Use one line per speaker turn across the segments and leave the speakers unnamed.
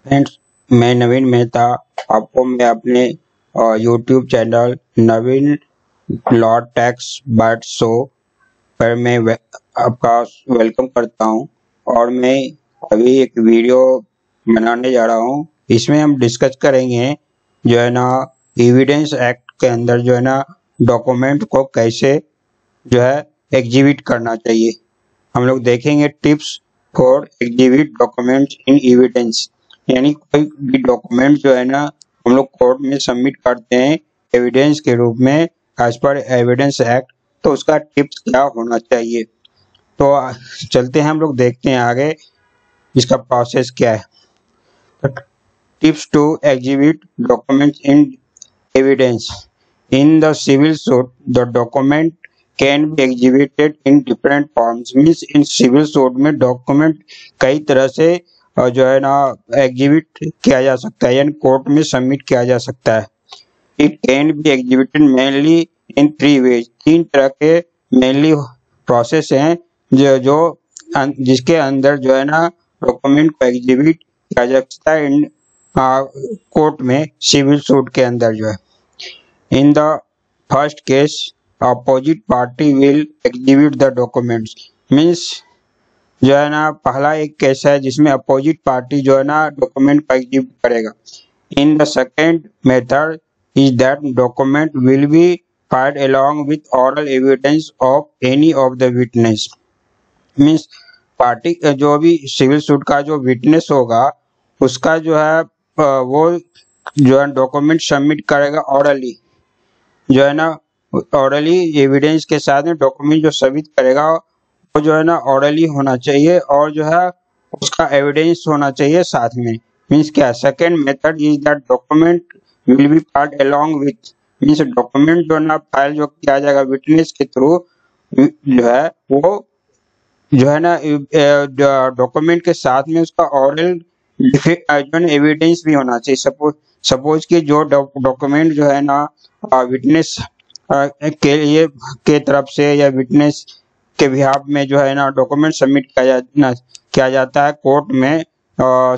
Friends, मैं नवीन मेहता आपको मैं अपने YouTube channel Naveen law tax but show पर मैं आपका वेलकम करता हूं और मैं अभी एक वीडियो बनाने जा रहा हूं। इसमें हम डिस्कस करेंगे जो है ना एविडेंस एक्ट के अंदर जो है ना डॉक्यूमेंट को कैसे जो है एग्जीबिट करना चाहिए। हम लोग देखेंगे tips for exhibit documents in evidence, यानी कोई भी डॉक्यूमेंट जो है ना हम लोग कोर्ट में सबमिट करते हैं एविडेंस के रूप में एज पर एविडेंस एक्ट, तो उसका टिप्स क्या होना चाहिए। तो चलते हैं हम लोग देखते हैं आगे इसका प्रोसेस क्या है। Tips to exhibit documents in evidence in the civil suit the document can be exhibited in different forms. Means in civil suit में डॉक्यूमेंट कई तरह से जो है ना एग्जीबिट किया जा सकता है, यानी कोर्ट में सबमिट किया जा सकता है। It can be exhibited mainly in 3 ways. 3 तरह के मेनली प्रोसेस हैं जिसके अंदर जो है ना डॉक्यूमेंट को एग्जीबिट किया जा सकता है इन कोर्ट में सिविल सूट के अंदर जो है। In the first case opposite party will exhibit the documents. Means जो है ना पहला एक केस है जिसमें अपोजिट पार्टी जो है ना डॉक्यूमेंट को एग्जीबिट करेगा। In the second method is that document will be filed along with oral evidence of any of the witness. Means party जो भी सिविल सूट का जो विटनेस होगा उसका जो है वो जो है डॉक्यूमेंट सबमिट करेगा ऑरली, जो है ना ऑरली एविडेंस के साथ में डॉक्यूमेंट जो सबमिट करेगा वो जो है ना ऑरली होना चाहिए और जो है उसका एविडेंस होना चाहिए साथ में। मीन्स क्या, second method is that document will be filed along with. Means document जो ना फाइल जो किया जाएगा विटनेस के थ्रू जो है वो जो है ना डॉक्यूमेंट के साथ में उसका ऑरल एविडेंस भी होना चाहिए। सपोज कि जो डॉक्यूमेंट जो है ना विटनेस के लिए के तरफ से या विटनेस के बिहाफ में जो है ना डॉक्यूमेंट सबमिट किया जाता है कोर्ट में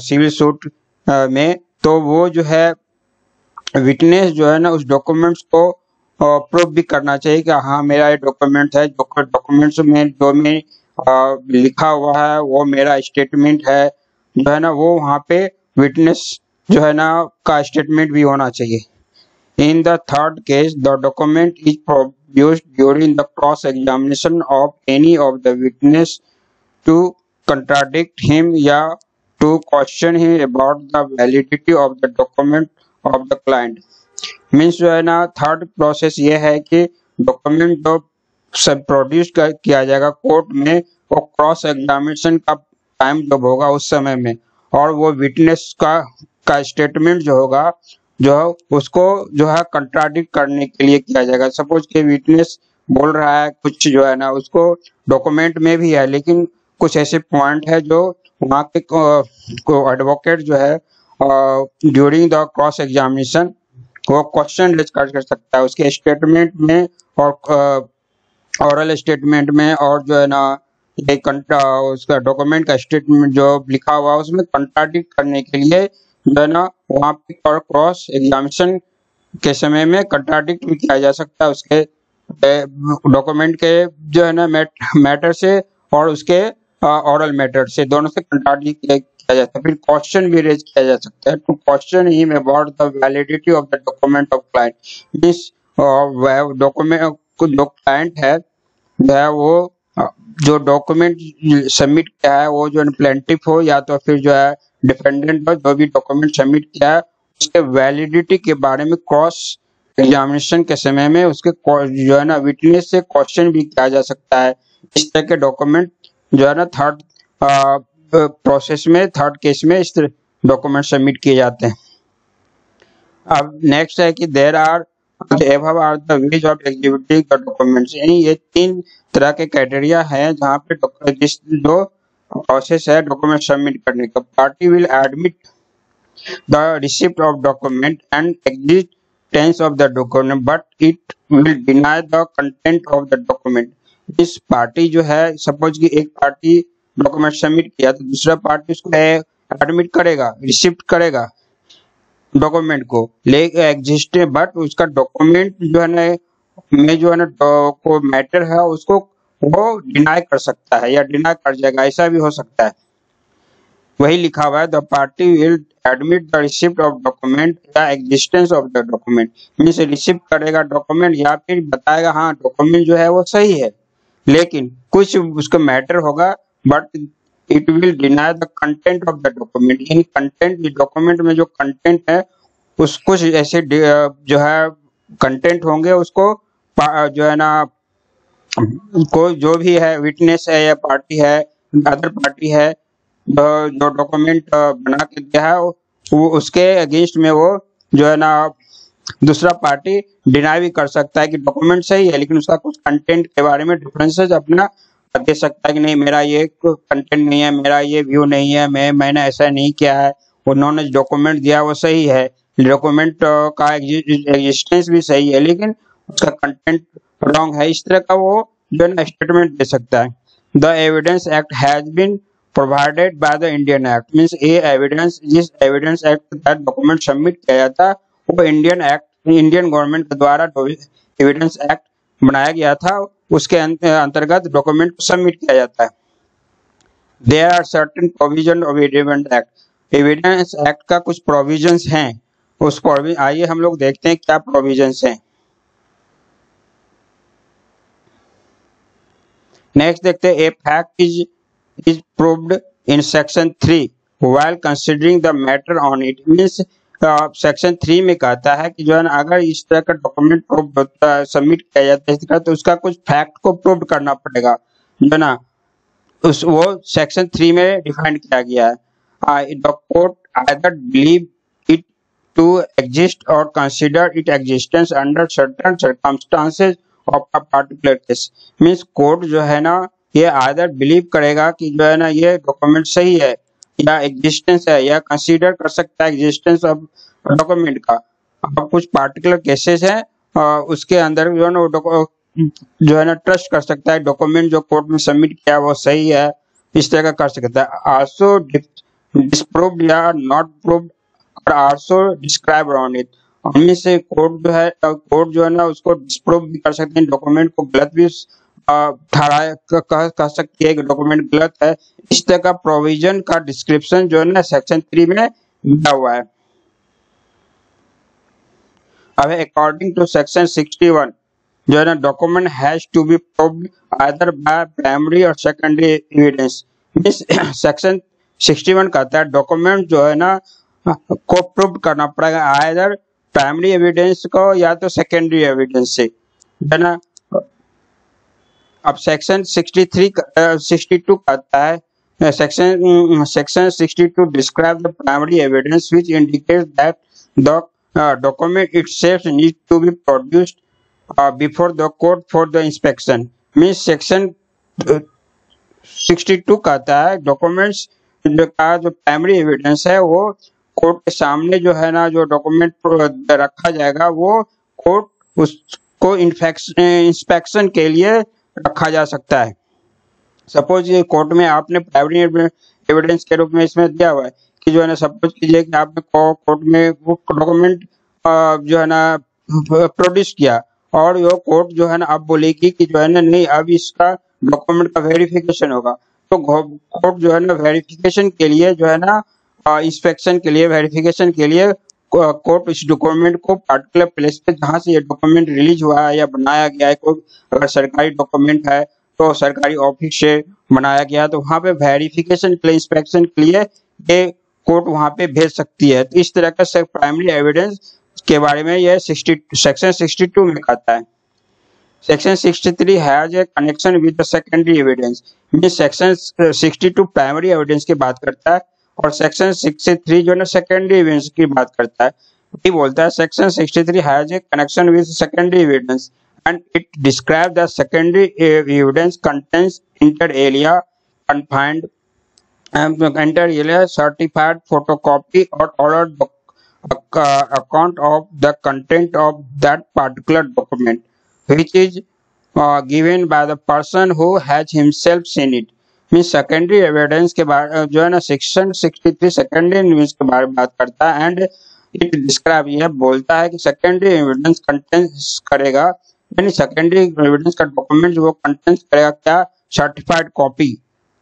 सिविल सूट में, तो वो जो है विटनेस जो है ना उस डॉक्यूमेंट्स को प्रूव भी करना चाहिए कि हाँ मेरा ये डॉक्यूमेंट है, डॉक्यूमेंट्स में जो में लिखा हुआ है वो मेरा स्टेटमेंट है, जो है ना वो वहाँ पे विटनेस जो है ना का स्टेटमेंट भी होना चाहिए। In the third case, the document is produced during the cross-examination of any of the witness to contradict him या to question him about the validity of the document of the client. Means जो है ना third process ये है कि document जो सब produce किया जाएगा कोर्ट में वो क्रॉस एग्जामिनेशन का टाइम जब होगा उस समय में, और वो विटनेस का स्टेटमेंट जो होगा जो उसको जो है कंट्राडिक्ट करने के लिए किया जाएगा। सपोज के विटनेस बोल रहा है कुछ जो है ना उसको डॉक्यूमेंट में भी है, लेकिन कुछ ऐसे पॉइंट है जो वहाँ के को एडवोकेट जो है ड्यूरिंग द क्रॉस एग्जामिनेशन वो क्वेश्चन रेज कर सकता है उसके स्टेटमेंट में और ऑरल स्टेटमेंट में, और जो है ना ये उसका डॉक्यूमेंट का स्टेटमेंट जो लिखा हुआ है उसमें कंट्राडिक्ट करने के लिए जो है ना वहाँ पे क्रॉस एग्जामिनेशन के समय में कंट्राडिक्ट भी किया जा सकता है उसके डॉक्यूमेंट के जो है ना मैटर से और उसके ऑरल मैटर से, दोनों से कंट्राडिक्ट किया जाता है। फिर क्वेश्चन भी रेज किया जा सकता है to question him about the validity of the document of client. Means document जो क्लाइंट है वो जो डॉक्यूमेंट सबमिट किया है वो जो प्लेंटिफ हो या तो फिर जो है डिफेंडेंट हो, जो भी डॉक्यूमेंट सबमिट किया है उसके वैलिडिटी के बारे में क्रॉस एग्जामिनेशन के समय में उसके जो है ना विटनेस से क्वेश्चन भी किया जा सकता है। इस तरह के डॉक्यूमेंट जो है ना थर्ड प्रोसेस में थर्ड केस में इस डॉक्यूमेंट सबमिट किए जाते हैं। अब नेक्स्ट है कि there are the ways of executing the documents. यानी ये 3 तरह के क्राइटेरिया हैं जहाँ पे जो प्रोसेस है डॉक्यूमेंट सबमिट करने का। Party will admit the receipt of document and existence of the document but it will deny the content of the document. इस पार्टी जो है सपोज कि एक पार्टी डॉक्यूमेंट सबमिट किया तो दूसरा पार्टी उसको एडमिट करेगा, रिसिप्ट करेगा डॉक्यूमेंट को, ले एग्जिस्ट, बट उसका डॉक्यूमेंट जो है ना में जो है ना को मैटर है उसको वो डिनाई कर सकता है या डिनाई कर जाएगा, ऐसा भी हो सकता है। वही लिखा हुआ है, the party will admit the receipt of document या existence of the document, means receipt करेगा डॉक्यूमेंट या फिर बताएगा हाँ डॉक्यूमेंट जो है वो सही है, लेकिन कुछ उसका मैटर होगा, but it will deny the content of the document, यानी कंटेंट, डॉक्यूमेंट में जो कंटेंट है उस कुछ ऐसे जो है कंटेंट होंगे उसको जो है ना कोई जो भी है विटनेस है या पार्टी है, अदर पार्टी है, जो डॉक्यूमेंट बना के दिया है वो उसके अगेंस्ट में वो जो है ना दूसरा पार्टी डिनाई भी कर सकता है कि डॉक्यूमेंट सही है, लेकिन उसका कुछ कंटेंट के बारे में डिफरेंसेस अपना दे सकता है कि नहीं मेरा ये कंटेंट नहीं है, मेरा ये व्यू नहीं है, मैंने ऐसा नहीं किया है, उन्होंने डॉक्यूमेंट दिया वो सही है, डॉक्यूमेंट का एग्जिस्टेंस भी सही है, लेकिन उसका कंटेंट रॉन्ग है, इस तरह का वो जो है ना स्टेटमेंट दे सकता है। The evidence act has been provided by the Indian act, means ये एविडेंस, जिस एविडेंस एक्ट के तहत डॉक्यूमेंट सबमिट किया जाता वो इंडियन एक्ट, इंडियन गवर्नमेंट के द्वारा एविडेंस एक्ट बनाया गया था, उसके अंतर्गत डॉक्यूमेंट को सबमिट किया जाता है। There are certain provision of evidence act का कुछ प्रोविजंस हैं, उस प्रोविजन आइए हम लोग देखते हैं क्या प्रोविजंस हैं। नेक्स्ट देखते हैं, a fact is proved in section 3 while considering the matter on it, means section 3 में कहता है कि जो है ना अगर इस तरह का डॉक्यूमेंट सबमिट किया जाता है तो उसका कुछ फैक्ट को प्रूव करना पड़ेगा, जो है ना उस वो सेक्शन 3 में डिफाइन किया गया है। The court either believe it to exist और consider it existence under certain circumstances of a particular case, means court जो है ना ये आइदर बिलीव करेगा कि जो है ना ये डॉक्यूमेंट सही है या एग्जिस्टेंस है, या कंसीडर कर सकता है एग्जिस्टेंस ऑफ डॉक्यूमेंट का। अब कुछ पार्टिकुलर केसेस हैं उसके अंदर जो है ना जो है ना ट्रस्ट कर सकता है डॉक्यूमेंट जो कोर्ट में सबमिट किया वो सही है, इस तरह का कर सकता है। आल्सो डिस्प्रूव्ड या नॉट प्रूव्ड और आल्सो डिस्क्राइब ऑन इट, हमने से कोर्ट जो है ना उसको डिस्प्रूव भी कर सकते हैं, डॉक्यूमेंट को गलत भी ठहराया कह सकती है कि डॉक्यूमेंट गलत है, इस तरह का प्रोविजन का डिस्क्रिप्शन जो है ना सेक्शन 3 में दिया हुआ है। अब अकॉर्डिंग टू सेक्शन 61 जो है ना document has to be proved either by primary और सेकेंडरी एविडेंस, मींस सेक्शन 61 कहता है डॉक्यूमेंट जो है ना को प्रूव करना पड़ेगा आइदर प्राइमरी एविडेंस को या तो सेकेंडरी एविडेंस से, है ना। अब सेक्शन 62 कहता है section 62 describe the primary evidence which indicates that the document itself needs to be produced before the court for the inspection, means section 62 कहता है डॉक्यूमेंट्स का जो प्राइमरी एविडेंस है वो कोर्ट के सामने जो है ना जो डॉक्यूमेंट रखा जाएगा वो कोर्ट उसको इंस्पेक्शन के लिए रखा जा सकता है। सपोज ये कोर्ट में आपने प्राइमरी एविडेंस के रूप में इसमें दिया हुआ है कि जो है ना सपोज कीजिए कि आपने कोर्ट में वो डॉक्यूमेंट जो है ना प्रोड्यूस किया और वो कोर्ट जो है ना अब बोलेगी कि जो है ना नहीं अब इसका डॉक्यूमेंट का वेरिफिकेशन होगा, तो कोर्ट जो है ना वेरिफिकेशन के लिए जो है ना इंस्पेक्शन के लिए वेरिफिकेशन के लिए कोर्ट इस डॉक्यूमेंट को पार्टिकुलर प्लेस पे जहाँ से ये डॉक्यूमेंट रिलीज हुआ है या बनाया गया है, कोई अगर सरकारी डॉक्यूमेंट है तो सरकारी ऑफिस से बनाया गया तो वहाँ पे वेरिफिकेशन के लिए इंस्पेक्शन के लिए ये कोर्ट वहाँ पे भेज सकती है। तो इस तरह का प्राइमरी एविडेंस के बारे में यह सेक्शन 62 में कहता है। Section 63 has a connection with the secondary evidence, means section 62 primary evidence की बात करता है और सेक्शन 63 जो है ना सेकेंडरी एविडेंस की बात करता है। ये बोलता है section 63 has a connection with secondary evidence and it describes the secondary evidence contains inter alia confined inter alia certified photocopy or ordered account of the content of that particular document which is given by the person who has himself seen it, means secondary evidence के बारे जो है ना section 63 secondary evidence के बारे में बात करता है। एंड इट डिस्क्राइब, यह बोलता है कि सेकेंडरी एविडेंस कंटेंस करेगा, यानी सेकेंडरी एविडेंस का डॉक्यूमेंट वो कंटेंस करेगा क्या, सर्टिफाइड कॉपी।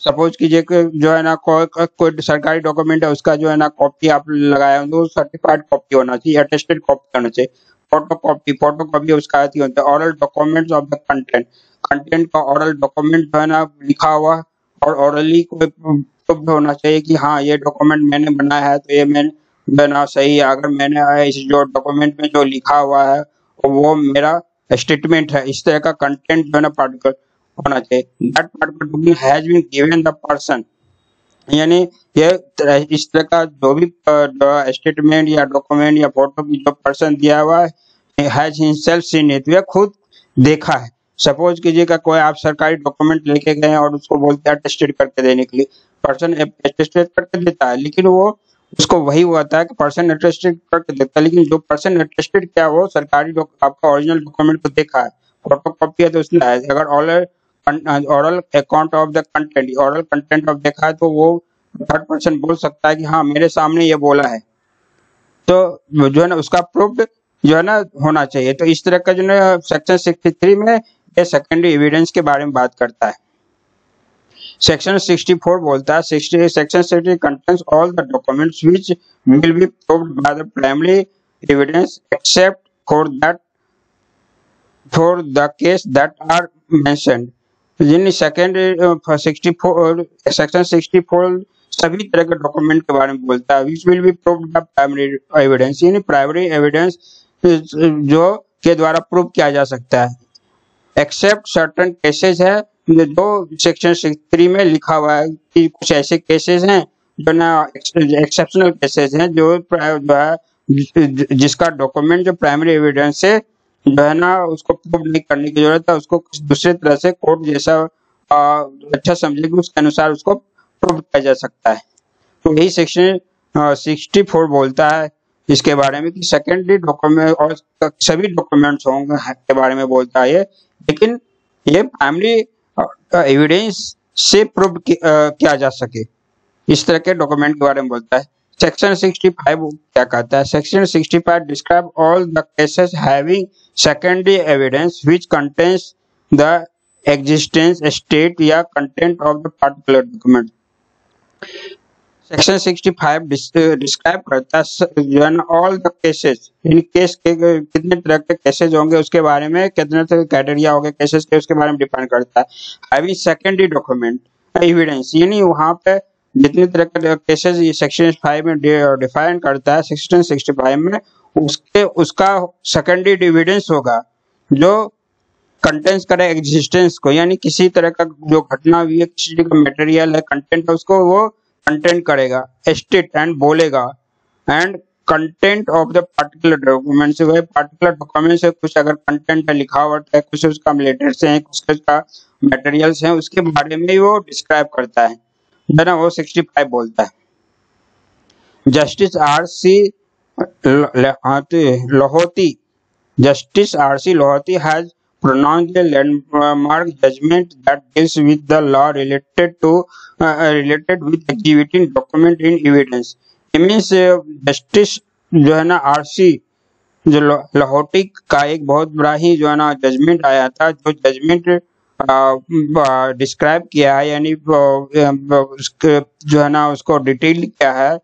सपोज कीजिए कि जो है ना कोई सरकारी डॉक्यूमेंट है, उसका जो है ना कॉपी आप लगाया तो सर्टिफाइड कॉपी होना चाहिए, अटेस्टेड कॉपी होना चाहिए। फोटो कॉपी उसका आती होता है। Oral documents of the content, content का ऑरल डॉक्यूमेंट जो है ना लिखा हुआ, और ऑरली कोई प्रूफ होना चाहिए कि हाँ ये डॉक्यूमेंट मैंने बनाया है, तो ये मैंने बना सही है। अगर मैंने इस जो डॉक्यूमेंट में जो लिखा हुआ है वो मेरा स्टेटमेंट है, इस तरह का कंटेंट जो है ना पार्टिकुलर होना चाहिए। That particular document has been given the person, यानी ये इस तरह का जो भी स्टेटमेंट या डॉक्यूमेंट या फोटो की जो पर्सन दिया हुआ है हैज हिमसेल्फ सीन इट, वह खुद देखा है। सपोज कीजिएगा कोई आप सरकारी डॉक्यूमेंट लेके गए और उसको बोलते हैं अटेस्टेड करके देने के लिए, पर्सन अटेस्टेड करके देता है, लेकिन वो उसको वही होता है कि पर्सन अटेस्टेड करके देता है, लेकिन जो पर्सन अटेस्टेड किया वो सरकारी आपका ओरिजिनल डॉक्यूमेंट को देखा है, फोटो कॉपी है तो उसने है। अगर oral account of the content, oral content of देखा है तो वो थर्ड पर्सन बोल सकता है कि हाँ मेरे सामने ये बोला है, तो जो है ना उसका प्रूफ जो है ना होना चाहिए। तो इस तरह का जो है सेक्शन 63 में ये सेकेंडरी एविडेंस के बारे में बात करता है। सेक्शन 64 बोलता है section 60 contains all the documents which will be proved by the primary evidence except for the case that are mentioned. यानी सेक्शन 64 सभी तरह के डॉक्यूमेंट के बारे में बोलता है, which will be proved by primary evidence, यानी प्राइमरी एविडेंस जो के द्वारा प्रूव किया जा सकता है। एक्सेप्ट सर्टेन केसेस है जो सेक्शन 63 में लिखा हुआ है कि कुछ ऐसे केसेस हैं जो ना एक्सेप्शनल केसेस हैं जो है जिसका डॉक्यूमेंट जो प्राइमरी एविडेंस से जो है ना उसको प्रूव नहीं करने की जरूरत है, उसको कुछ दूसरे तरह से कोर्ट जैसा अच्छा समझेगी उसके अनुसार उसको प्रूव किया जा सकता है। तो यही सेक्शन 64 बोलता है इसके बारे में कि सेकेंडरी डॉक्यूमेंट और सभी डॉक्यूमेंट्स होंगे के बारे में बोलता है ये, लेकिन ये प्राइमरी एविडेंस से प्रूव किया जा सके, इस तरह के डॉक्यूमेंट के बारे में बोलता है। सेक्शन 65 क्या कहता है? Section 65 describe all the cases having secondary evidence which contains the existence state या content of the particular document. Section 65 describe करता है जो है ना ऑल द केसेस, यानी केस के कितने तरह के केसेस होंगे उसके बारे में, कितने तरह के क्राइटेरिया होंगे केसेस के उसके बारे में डिफाइन करता है। हैविंग सेकेंडरी डॉक्यूमेंट एविडेंस, यानी वहां पे जितने तरह के केसेस ये सेक्शन 5 में डिफाइन करता है, सेक्शन 65 में उसका सेकेंडरी एविडेंस होगा जो कंटेंट्स करे एग्जिस्टेंस को, यानी किसी तरह का जो घटना हुई है, किसी का मटेरियल है, कंटेंट है, उसको वो कंटेंट करेगा, स्टेट एंड बोलेगा। And content of the particular document से, वह पार्टिकुलर डॉक्यूमेंट से कुछ अगर कंटेंट है, लिखावट है, कुछ उसका लेटर्स हैं, कुछ उसका मटेरियल्स हैं, उसके बारे में वो डिस्क्राइब करता है ना, वो 65 बोलता है। Justice RC. Lahoti Justice R.C. Lohati has pronounced a landmark judgment that deals with the law related with exhibiting document in evidence. It means Justice जो है ना R.C. जो लाहौटी का एक बहुत बड़ा ही जो है ना जजमेंट आया था, जो जजमेंट डिस्क्राइब किया है, यानी जो है ना उसको डिटेल किया है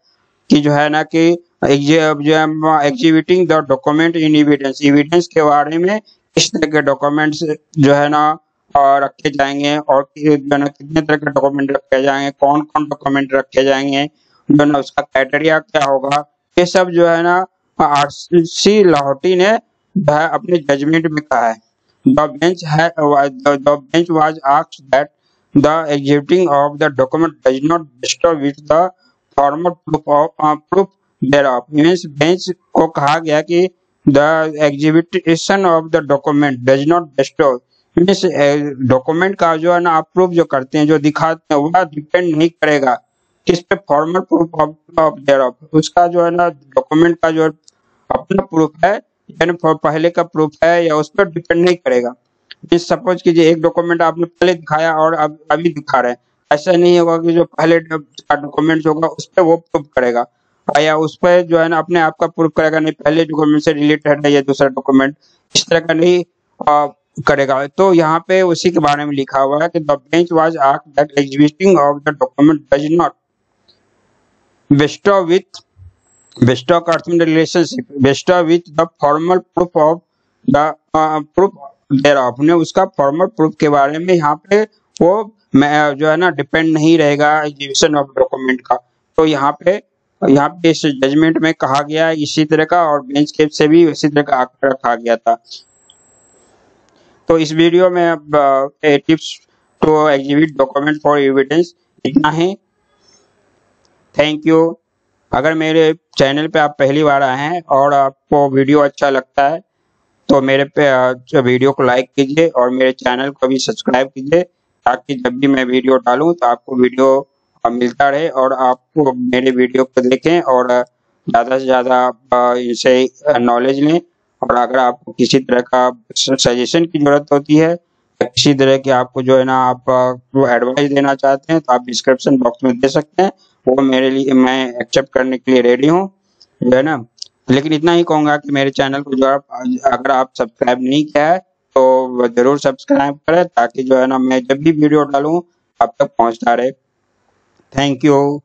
कि जो है ना कि exhibiting the document in evidence, evidence के बारे में किस तरह के डॉक्यूमेंट्स जो है ना रखे जाएंगे और जो है ना कितने तरह के डॉक्यूमेंट रखे जाएंगे, कौन कौन डॉक्यूमेंट रखे जाएंगे, जो है ना उसका क्राइटेरिया क्या होगा, ये सब जो है ना R.C. लाहौटी ने जो है अपने जजमेंट में कहा है। The bench was asked that the exhibiting of the document does not disturb with the formal proof thereof. Means bench को कहा गया कि the exhibition of the document does not disturb, means document का जो है ना आप प्रूफ जो करते हैं, जो दिखाते हैं, वह डिपेंड नहीं करेगा किस पे, फॉर्मल प्रूफ ऑफ देयरऑफ, उसका जो है ना डॉक्यूमेंट का जो अपना प्रूफ है यानी पहले का प्रूफ है या उस पर डिपेंड नहीं करेगा। सपोज कीजिए एक डॉक्यूमेंट आपने पहले दिखाया और अब अभी दिखा रहे हैं, ऐसा नहीं होगा कि जो पहले का डॉक्यूमेंट होगा उस पर वो प्रूफ करेगा, या उस पर जो है ना अपने आप का प्रूफ करेगा, नहीं पहले डॉक्यूमेंट से रिलेटेड है ये दूसरा डॉक्यूमेंट, इस तरह का नहीं करेगा। तो यहाँ पे उसी के बारे में लिखा हुआ है कि the bench was asked that existing of the document does not bestow with bestow का अर्थ में relationship, bestow with the formal proof of the proof thereof ने उसका फॉर्मल प्रूफ के बारे में यहाँ पे वो जो है ना डिपेंड नहीं रहेगा एग्जीबिशन ऑफ डॉक्यूमेंट का। तो यहाँ पे इस जजमेंट में कहा गया है इसी तरह का, और बेंच के से भी इसी तरह का आंकड़ा रखा गया था। तो इस वीडियो में अब tips to exhibit document for evidence इतना है। Thank you. अगर मेरे चैनल पे आप पहली बार आए हैं और आपको वीडियो अच्छा लगता है तो मेरे पे वीडियो को लाइक कीजिए और मेरे चैनल को भी सब्सक्राइब कीजिए, ताकि जब भी मैं वीडियो डालूं तो आपको वीडियो मिलता रहे और आपको मेरे वीडियो को देखें और ज़्यादा से ज़्यादा इनसे नॉलेज लें। और अगर आपको किसी तरह का सजेशन की जरूरत होती है या किसी तरह की आपको जो है ना आप एडवाइस देना चाहते हैं तो आप डिस्क्रिप्शन बॉक्स में दे सकते हैं, वो मेरे लिए मैं एक्सेप्ट करने के लिए रेडी हूँ, जो है ना। लेकिन इतना ही कहूंगा कि मेरे चैनल को जो अगर आप सब्सक्राइब नहीं किया है तो जरूर सब्सक्राइब करें, ताकि जो है ना मैं जब भी वीडियो डालूं आप तक पहुंचता रहे। Thank you.